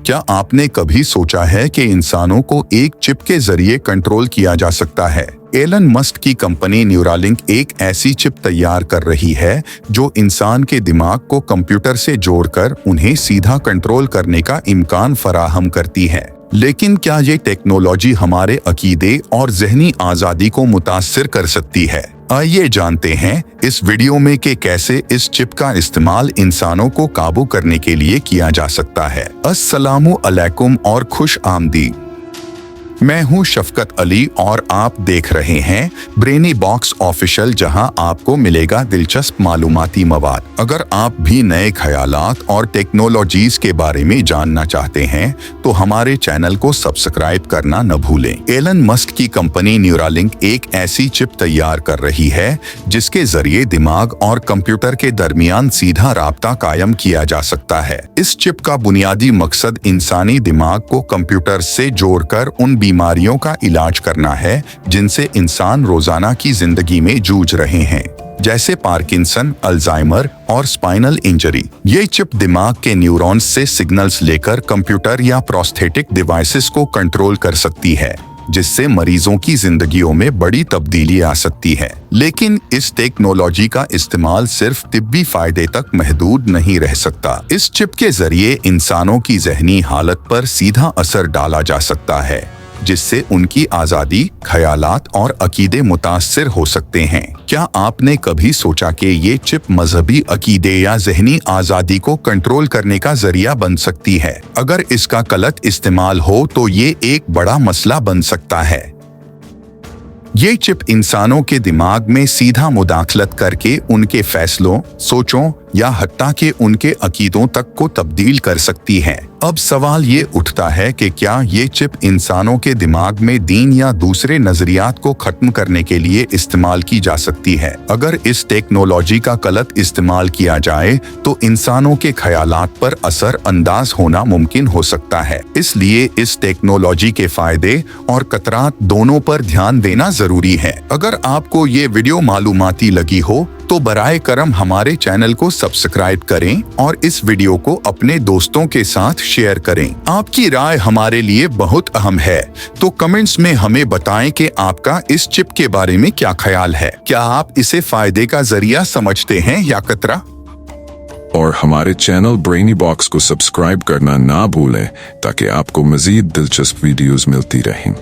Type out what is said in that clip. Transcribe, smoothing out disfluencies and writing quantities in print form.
क्या आपने कभी सोचा है कि इंसानों को एक चिप के जरिए कंट्रोल किया जा सकता है? एलन मस्क की कंपनी न्यूरालिंक एक ऐसी चिप तैयार कर रही है जो इंसान के दिमाग को कंप्यूटर से जोड़कर उन्हें सीधा कंट्रोल करने का इम्कान फराहम करती है। लेकिन क्या ये टेक्नोलॉजी हमारे अकीदे और ज़हनी आज़ादी को मुतासिर कर सकती है? आइए जानते हैं इस वीडियो में कि कैसे इस चिप का इस्तेमाल इंसानों को काबू करने के लिए किया जा सकता है। अस्सलामु अलैकुम और खुश आमदीद। मैं हूं शफकत अली और आप देख रहे हैं ब्रेनी बॉक्स ऑफिशियल, जहां आपको मिलेगा दिलचस्प मालूमाती मवाद। अगर आप भी नए ख्यालात और टेक्नोलॉजीज के बारे में जानना चाहते हैं तो हमारे चैनल को सब्सक्राइब करना न भूलें। एलन मस्क की कंपनी न्यूरालिंक एक ऐसी चिप तैयार कर रही है जिसके जरिए दिमाग और कंप्यूटर के दरमियान सीधा राब्ता कायम किया जा सकता है। इस चिप का बुनियादी मकसद इंसानी दिमाग को कंप्यूटर से जोड़कर उन बीमारियों का इलाज करना है जिनसे इंसान रोजाना की जिंदगी में जूझ रहे हैं, जैसे पार्किंसन, अल्जाइमर और स्पाइनल इंजरी। ये चिप दिमाग के न्यूरॉन्स से सिग्नल्स लेकर कंप्यूटर या प्रोस्थेटिक डिवाइसेस को कंट्रोल कर सकती है, जिससे मरीजों की जिंदगियों में बड़ी तब्दीली आ सकती है। लेकिन इस टेक्नोलॉजी का इस्तेमाल सिर्फ तिब्बी फायदे तक महदूद नहीं रह सकता। इस चिप के जरिए इंसानों की ज़हनी हालत पर सीधा असर डाला जा सकता है, जिससे उनकी आज़ादी, ख्यालात और अकीदे मुतासिर हो सकते हैं। क्या आपने कभी सोचा कि ये चिप मजहबी अकीदे या ज़हनी आज़ादी को कंट्रोल करने का जरिया बन सकती है? अगर इसका गलत इस्तेमाल हो तो ये एक बड़ा मसला बन सकता है। ये चिप इंसानों के दिमाग में सीधा मुदाखलत करके उनके फैसलों, सोचों या हत्ता के उनके अकीदों तक को तब्दील कर सकती है। अब सवाल ये उठता है कि क्या ये चिप इंसानों के दिमाग में दीन या दूसरे नजरियात को खत्म करने के लिए इस्तेमाल की जा सकती है? अगर इस टेक्नोलॉजी का गलत इस्तेमाल किया जाए तो इंसानों के ख्यालात पर असर अंदाज होना मुमकिन हो सकता है। इसलिए इस टेक्नोलॉजी के फायदे और खतरात दोनों पर ध्यान देना जरूरी है। अगर आपको ये वीडियो मालूमाती लगी हो तो बराए करम हमारे चैनल को सब्सक्राइब करें और इस वीडियो को अपने दोस्तों के साथ शेयर करें। आपकी राय हमारे लिए बहुत अहम है, तो कमेंट्स में हमें बताएं कि आपका इस चिप के बारे में क्या ख्याल है। क्या आप इसे फायदे का जरिया समझते हैं या खतरा? और हमारे चैनल ब्रेनी बॉक्स को सब्सक्राइब करना ना भूलें ताकि आपको मजीद दिलचस्प वीडियोस मिलती रहें।